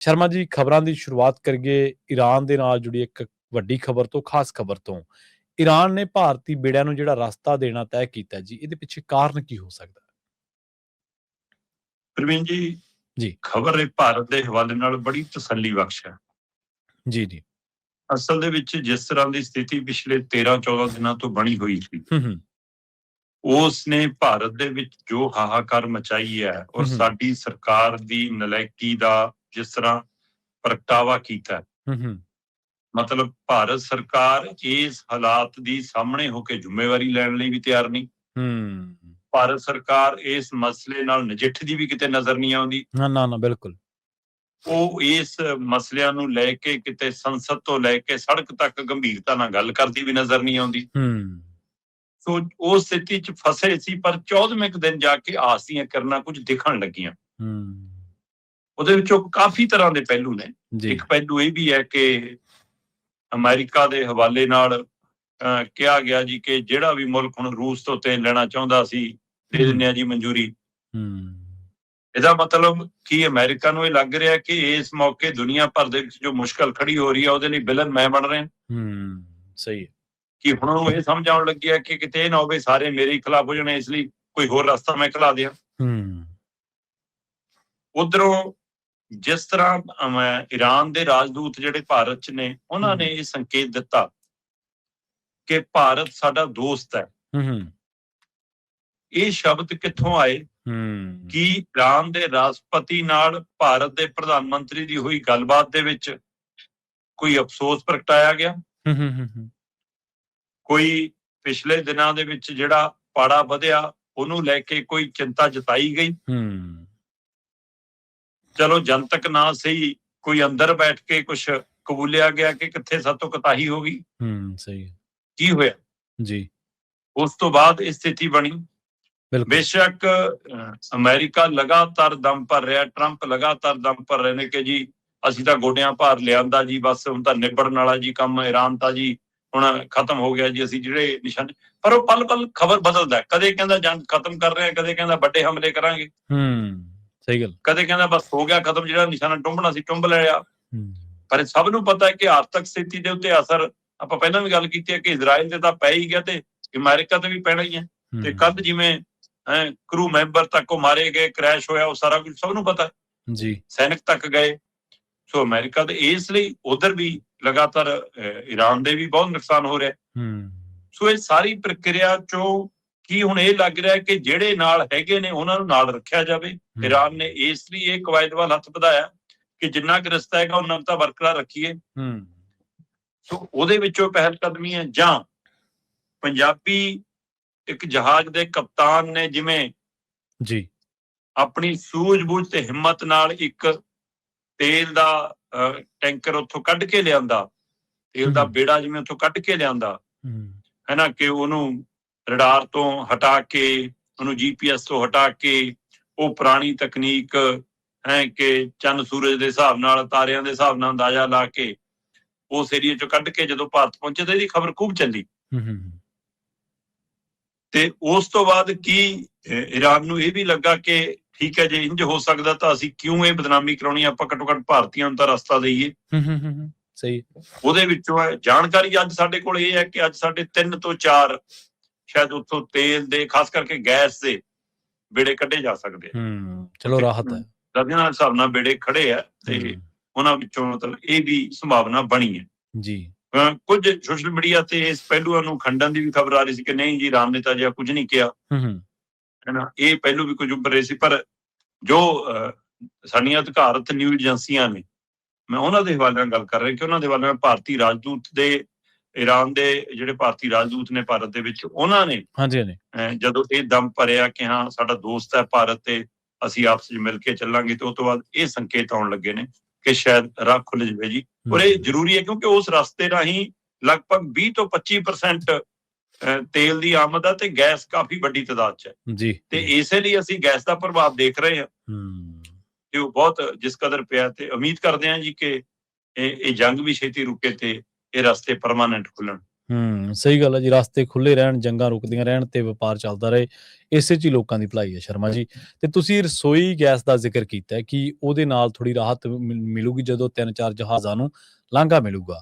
ਸ਼ਰਮਾ ਜੀ, ਖਬਰਾਂ ਦੀ ਸ਼ੁਰੂਆਤ ਕਰੀਏ ਈਰਾਨ ਦੇ ਨਾਲ ਜੁੜੀ ਇੱਕ ਵੱਡੀ ਖਬਰ ਤੋਂ, ਖਾਸ ਖਬਰ ਤੋਂ। ਈਰਾਨ ਨੇ ਭਾਰਤੀ ਬੇੜਿਆਂ ਨੂੰ ਜਿਹੜਾ ਰਸਤਾ ਦੇਣਾ ਤੈਅ ਕੀਤਾ ਜੀ, ਇਹਦੇ ਪਿੱਛੇ ਕਾਰਨ ਕੀ ਹੋ ਸਕਦਾ? ਪ੍ਰਵੀਨ ਜੀ, ਜੀ ਖਬਰ ਇਹ ਭਾਰਤ ਦੇ ਹਵਾਲੇ ਨਾਲ ਬੜੀ ਤਸੱਲੀ ਬਖਸ਼ ਹੈ। ਜੀ ਜੀ। ਅਸਲ ਦੇ ਵਿੱਚ ਜਿਸ ਤਰ੍ਹਾਂ ਦੀ ਸਥਿਤੀ ਪਿਛਲੇ 13-14 ਦਿਨਾਂ ਤੋਂ ਬਣੀ ਹੋਈ ਸੀ, ਉਸ ਨੇ ਭਾਰਤ ਦੇ ਵਿੱਚ ਜੋ ਹਾਹਾਕਾਰ ਮਚਾਈ ਹੈ ਔਰ ਸਾਡੀ ਸਰਕਾਰ ਦੀ ਨਲਾਇਕੀ ਦਾ ਜਿਸ ਤਰ੍ਹਾਂ ਪ੍ਰਗਟਾਵਾ ਕੀਤਾ, ਮਤਲਬ ਭਾਰਤ ਸਰਕਾਰ ਇਸ ਹਾਲਾਤ ਦੀ ਸਾਹਮਣੇ ਹੋ ਕੇ ਜ਼ਿੰਮੇਵਾਰੀ ਲੈਣ ਲਈ ਵੀ ਤਿਆਰ ਨਹੀਂ। ਭਾਰਤ ਸਰਕਾਰ ਇਸ ਮਸਲੇ ਨਾਲ ਨਜਿੱਠਦੀ ਵੀ ਕਿਤੇ ਨਜ਼ਰ ਨਹੀਂ ਆਉਂਦੀ। ਨਾ ਬਿਲਕੁਲ। ਉਹ ਇਸ ਮਸਲਿਆਂ ਨੂੰ ਲੈ ਕੇ ਕਿਤੇ ਸੰਸਦ ਤੋਂ ਲੈ ਕੇ ਸੜਕ ਤੱਕ ਗੰਭੀਰਤਾ ਨਾਲ ਗੱਲ ਕਰਦੀ ਵੀ ਨਜ਼ਰ ਨਹੀਂ ਆਉਂਦੀ। ਸੋ ਉਸ ਸਥਿਤੀ 'ਚ ਫਸੇ ਸੀ, ਪਰ 14ਵੇਂ ਦਿਨ ਜਾ ਕੇ ਆਸ ਦੀਆਂ ਕਿਰਨਾਂ ਕੁਝ ਦਿਖਣ ਲੱਗੀਆਂ। ਉਹਦੇ ਵਿੱਚੋਂ ਕਾਫੀ ਤਰ੍ਹਾਂ ਦੇ ਪਹਿਲੂ ਨੇ। ਇੱਕ ਪਹਿਲੂ ਇਹ ਵੀ ਹੈ ਕਿ ਅਮਰੀਕਾ ਦੇ ਹਵਾਲੇ ਨਾਲ ਕਿਹਾ ਗਿਆ ਜੀ ਕਿ ਜਿਹੜਾ ਵੀ ਮੁਲਕ ਹੁਣ ਰੂਸ ਤੋਂ ਤੇਲ ਲੈਣਾ ਚਾਹੁੰਦਾ ਸੀ, ਦੇ ਦਿੰਦੇ ਆ ਜੀ ਮਨਜ਼ੂਰੀ। ਇਹਦਾ ਮਤਲਬ ਕਿ ਅਮਰੀਕਾ ਨੂੰ ਇਹ ਲੱਗ ਰਿਹਾ ਕਿ ਇਸ ਮੌਕੇ ਦੁਨੀਆ ਭਰ ਦੇ ਵਿੱਚ ਜੋ ਮੁਸ਼ਕਲ ਖੜੀ ਹੋ ਰਹੀ ਹੈ ਉਹਦੇ ਲਈ ਵਿਲਨ ਮੈਂ ਬਣ ਰਿਹਾ। ਸਹੀ ਹੈ ਕਿ ਹੁਣ ਉਹਨੂੰ ਇਹ ਸਮਝ ਆਉਣ ਲੱਗੀ ਹੈ ਕਿ ਕਿਤੇ ਇਹ ਨਾ ਹੋਵੇ ਸਾਰੇ ਮੇਰੇ ਹੀ ਖਿਲਾਫ ਹੋ ਜਾਣੇ, ਇਸ ਲਈ ਕੋਈ ਹੋਰ ਰਸਤਾ ਮੈਂ ਖਿਲਾ ਦਿਆਂ। ਉਧਰੋਂ ਜਿਸ ਤਰ੍ਹਾਂ ਈਰਾਨ ਦੇ ਰਾਜਦੂਤ ਜਿਹੜੇ ਭਾਰਤ 'ਚ ਨੇ, ਉਹਨਾਂ ਨੇ ਇਹ ਸੰਕੇਤ ਦਿੱਤਾ ਕਿ ਭਾਰਤ ਸਾਡਾ ਦੋਸਤ ਹੈ। ਇਹ ਸ਼ਬਦ ਕਿੱਥੋਂ ਆਏ? ਕਿ ਈਰਾਨ ਦੇ ਰਾਸ਼ਟਰਪਤੀ ਨਾਲ ਭਾਰਤ ਦੇ ਪ੍ਰਧਾਨ ਮੰਤਰੀ ਦੀ ਹੋਈ ਗੱਲਬਾਤ ਦੇ ਵਿੱਚ ਕੋਈ ਅਫਸੋਸ ਪ੍ਰਗਟਾਇਆ ਗਿਆ, ਕੋਈ ਪਿਛਲੇ ਦਿਨਾਂ ਦੇ ਵਿੱਚ ਜਿਹੜਾ ਪਾੜਾ ਵਧਿਆ ਉਹਨੂੰ ਲੈ ਕੇ ਕੋਈ ਚਿੰਤਾ ਜਤਾਈ ਗਈ। ਚਲੋ ਜਨਤਕ ਨਾ ਸਹੀ, ਕੋਈ ਅੰਦਰ ਬੈਠ ਕੇ ਕੁਛ ਕਬੂਲਿਆ ਗਿਆ ਕਿ ਕਿੱਥੇ ਸਾਤੋਂ ਕੁਤਾਹੀ ਹੋ ਗਈ। ਸਹੀ। ਕੀ ਹੋਇਆ ਜੀ? ਉਸ ਤੋਂ ਬਾਅਦ ਇਹ ਸਥਿਤੀ ਬਣੀ। ਬੇਸ਼ੱਕ ਅਮਰੀਕਾ ਲਗਾਤਾਰ ਦਮ ਭਰ ਰਿਹਾ, ਟਰੰਪ ਲਗਾਤਾਰ ਦਮ ਭਰ ਰਹੇ ਨੇ ਕਿ ਜੀ ਅਸੀਂ ਤਾਂ ਗੋਡਿਆਂ ਭਾਰ ਲਿਆਂਦਾ ਜੀ, ਬਸ ਹੁਣ ਤਾਂ ਨਿਬੜਨ ਵਾਲਾ ਜੀ ਕੰਮ, ਈਰਾਨ ਤਾਂ ਜੀ ਹੁਣ ਖਤਮ ਹੋ ਗਿਆ ਜੀ, ਅਸੀਂ ਜਿਹੜੇ ਨਿਸ਼ਾਨੇ। ਪਰ ਉਹ ਪਲ ਪਲ ਖਬਰ ਬਦਲਦਾ, ਕਦੇ ਕਹਿੰਦਾ ਜੰਗ ਖਤਮ ਕਰ ਰਹੇ, ਕਦੇ ਕਹਿੰਦਾ ਵੱਡੇ ਹਮਲੇ ਕਰਾਂਗੇ। ਸਹੀ ਗੱਲ। ਕਦੇ ਕਹਿੰਦਾ ਬਸ ਹੋ ਗਿਆ ਖਤਮ, ਜਿਹੜਾ ਨਿਸ਼ਾਨਾ ਟੁੰਬਣਾ ਸੀ ਟੁੰਬ ਲਿਆ। ਪਰ ਸਭ ਨੂੰ ਪਤਾ ਹੈ ਕਿ ਆਰਥਿਕ ਸਥਿਤੀ ਦੇ ਉੱਤੇ ਅਸਰ, ਆਪਾਂ ਪਹਿਲਾਂ ਵੀ ਗੱਲ ਕੀਤੀ ਹੈ ਕਿ ਇਜ਼ਰਾਈਲ ਤੇ ਤਾਂ ਪੈ ਹੀ ਗਿਆ ਤੇ ਅਮਰੀਕਾ ਤੇ ਵੀ ਪੈਣਾ ਹੀ ਹੈ। ਤੇ ਕੱਲ ਜਿਵੇਂ ਕਰੂ ਮੈਂਬਰ ਤੱਕ ਉਹ ਮਾਰੇ ਗਏ, ਕ੍ਰੈਸ਼ ਹੋਇਆ, ਉਹ ਸਾਰਾ ਕੁਝ ਸਭ ਨੂੰ ਪਤਾ ਜੀ। ਸੈਨਿਕ ਤੱਕ ਗਏ। ਸੋ ਅਮਰੀਕਾ ਦੇ ਇਸ ਲਈ ਉਧਰ ਵੀ ਲਗਾਤਾਰ ਈਰਾਨ ਦੇ ਵੀ ਬਹੁਤ ਨੁਕਸਾਨ ਹੋ ਰਿਹਾ। ਸੋ ਇਹ ਸਾਰੀ ਪ੍ਰਕਿਰਿਆ ਚੋਂ ਕੀ ਹੁਣ ਇਹ ਲੱਗ ਰਿਹਾ ਕਿ ਜਿਹੜੇ ਨਾਲ ਹੈਗੇ ਨੇ ਉਹਨਾਂ ਨੂੰ ਨਾਲ ਰੱਖਿਆ ਜਾਵੇ। ਈਰਾਨ ਨੇ ਇਸ ਲਈ ਇਹ ਕਵਾਇਦ ਵੱਲ ਹੱਥ ਵਧਾਇਆ ਕਿ ਜਿੰਨਾ ਕੁ ਰਸਤਾ ਹੈਗਾ ਉਹਨਾਂ ਨੂੰ ਤਾਂ ਬਰਕਰਾਰ ਰੱਖੀਏ। ਸੋ ਉਹਦੇ ਵਿੱਚੋਂ ਪਹਿਲ ਕਦਮੀ ਹੈ। ਜਾਂ ਪੰਜਾਬੀ ਇੱਕ ਜਹਾਜ਼ ਦੇ ਕਪਤਾਨ ਨੇ ਜਿਵੇਂ ਜੀ ਆਪਣੀ ਸੂਝ-ਬੂਝ ਤੇ ਹਿੰਮਤ ਨਾਲ ਇੱਕ ਤੇਲ ਦਾ ਟੈਂਕਰ ਉੱਥੋਂ ਕੱਢ ਕੇ ਲਿਆਂਦਾ, ਤੇਲ ਦਾ ਬੇੜਾ ਜਿਵੇਂ ਉੱਥੋਂ ਕੱਢ ਕੇ ਲਿਆਂਦਾ ਹੈ ਨਾ, ਕਿ ਉਹਨੂੰ ਰਡਾਰ ਤੋਂ ਹਟਾ ਕੇ, ਉਹਨੂੰ GPS ਤੋਂ ਹਟਾ ਕੇ, ਉਹ ਪੁਰਾਣੀ ਤਕਨੀਕ ਹੈ ਕਿ ਚੰਨ ਸੂਰਜ ਦੇ ਹਿਸਾਬ ਨਾਲ, ਤਾਰਿਆਂ ਦੇ ਹਿਸਾਬ ਨਾਲ ਅੰਦਾਜ਼ਾ ਲਾ ਕੇ ਉਸ ਏਰੀਏ ਚੋਂ ਕੱਢ ਕੇ ਜਦੋਂ ਭਾਰਤ ਪਹੁੰਚੇ ਤਾਂ ਇਹਦੀ ਖਬਰ ਖੂਬ ਚੱਲੀ। ਤੇ ਉਸ ਤੋਂ ਬਾਅਦ ਕੀ ਈਰਾਨ ਨੂੰ ਇਹ ਵੀ ਲੱਗਾ ਕਿ ਠੀਕ ਹੈ, ਜੇ ਇੰਜ ਹੋ ਸਕਦਾ ਤਾਂ ਅਸੀਂ ਕਿਉਂ ਇਹ ਬਦਨਾਮੀ ਕਰਾਉਣੀ, ਆਪਾਂ ਘੱਟੋ ਘੱਟ ਭਾਰਤੀਆਂ ਨੂੰ ਤਾਂ ਰਸਤਾ ਦੇਈਏ। ਸਹੀ। ਉਹਦੇ ਵਿੱਚੋਂ ਜਾਣਕਾਰੀ ਅੱਜ ਸਾਡੇ ਕੋਲ ਇਹ ਹੈ ਕਿ ਅੱਜ ਸਾਡੇ 3 ਤੋਂ 4 ਸ਼ਾਇਦ ਉੱਥੋਂ ਤੇਲ ਦੇ, ਖਾਸ ਕਰਕੇ ਗੈਸ ਦੇ ਬੇੜੇ ਕੱਢੇ ਜਾ ਸਕਦੇ। ਚਲੋ ਰਾਹਤ ਹੈ। ਦਰਜਨਾਂ ਦੇ ਹਿਸਾਬ ਨਾਲ ਬੇੜੇ ਖੜੇ ਆ ਤੇ ਉਹਨਾਂ ਵਿੱਚੋਂ ਮਤਲਬ ਇਹ ਵੀ ਸੰਭਾਵਨਾ ਬਣੀ ਹੈ ਜੀ। ਕੁਝ ਸੋਸ਼ਲ ਮੀਡੀਆ ਤੇ ਇਸ ਪਹਿਲੂਆਂ ਨੂੰ ਖੰਡਨ ਦੀ ਵੀ ਖਬਰ ਆ ਰਹੀ ਸੀ ਕਿ ਨਹੀਂ ਜੀ ਈਰਾਨ ਨੇ ਤਾਂ ਅਜਿਹਾ ਕੁਝ ਨਹੀਂ ਕਿਹਾ ਹੈ ਨਾ, ਇਹ ਪਹਿਲੂ ਵੀ ਕੁਝ ਉੱਭਰ ਰਹੇ ਸੀ। ਪਰ ਜੋ ਸਾਡੀਆਂ ਅਧਿਕਾਰਤ ਨਿਊਜ਼ ਏਜੰਸੀਆਂ ਨੇ, ਮੈਂ ਉਹਨਾਂ ਦੇ ਹਵਾਲੇ ਨਾਲ ਗੱਲ ਕਰ ਰਿਹਾ ਕਿ ਉਹਨਾਂ ਦੇ ਹਵਾਲੇ ਨਾਲ ਭਾਰਤੀ ਰਾਜਦੂਤ ਦੇ, ਈਰਾਨ ਦੇ ਜਿਹੜੇ ਭਾਰਤੀ ਰਾਜਦੂਤ ਨੇ ਭਾਰਤ ਦੇ ਵਿੱਚ, ਉਹਨਾਂ ਨੇ ਜਦੋਂ ਇਹ ਦਮ ਭਰਿਆ ਕਿ ਹਾਂ ਸਾਡਾ ਦੋਸਤ ਹੈ ਭਾਰਤ ਤੇ ਅਸੀਂ ਆਪਸ ਵਿੱਚ ਮਿਲ ਕੇ ਚੱਲਾਂਗੇ, ਤੇ ਉਸ ਤੋਂ ਬਾਅਦ ਇਹ ਸੰਕੇਤ ਆਉਣ ਲੱਗੇ ਨੇ ਕਿ ਸ਼ਾਇਦ ਰਾਹ ਖੁੱਲ ਜਾਵੇ ਜੀ। ਔਰ ਇਹ ਜ਼ਰੂਰੀ ਹੈ ਕਿਉਂਕਿ ਉਸ ਰਸਤੇ ਰਾਹੀਂ ਲਗਭਗ 20 ਤੋਂ 25% ਤੇਲ ਦੀ ਆਮਦ ਆ ਤੇ ਗੈਸ ਕਾਫੀ ਵੱਡੀ ਤਾਦਾਦ 'ਚ ਹੈ ਜੀ। ਤੇ ਇਸੇ ਲਈ ਅਸੀਂ ਗੈਸ ਦਾ ਪ੍ਰਭਾਵ ਦੇਖ ਰਹੇ ਹਾਂ ਤੇ ਉਹ ਬਹੁਤ ਜਿਸ ਕਦਰ ਪਿਆ, ਤੇ ਉਮੀਦ ਕਰਦੇ ਹਾਂ ਜੀ ਕਿ ਇਹ ਜੰਗ ਵੀ ਛੇਤੀ ਰੁਕੇ ਤੇ ਇਹ ਰਸਤੇ ਪਰਮਾਨੈਂਟ ਖੁੱਲਣ। ਸਹੀ ਗੱਲ ਹੈ ਜੀ। ਰਸਤੇ ਖੁੱਲੇ ਰਹਿਣ, ਜੰਗਾਂ ਰੁਕਦੀਆਂ ਰਹਿਣ ਤੇ ਵਪਾਰ ਚੱਲਦਾ ਰਹੇ, ਇਸੇ 'ਚ ਹੀ ਲੋਕਾਂ ਦੀ ਭਲਾਈ ਹੈ ਸ਼ਰਮਾ ਜੀ। ਤੇ ਤੁਸੀਂ ਰਸੋਈ ਗੈਸ ਦਾ ਜ਼ਿਕਰ ਕੀਤਾ ਹੈ ਕਿ ਉਹਦੇ ਨਾਲ ਥੋੜ੍ਹੀ ਰਾਹਤ ਮਿਲੂਗੀ ਜਦੋਂ 3-4 ਜਹਾਜ਼ਾਂ ਨੂੰ ਲਾਂਘਾ ਮਿਲੂਗਾ।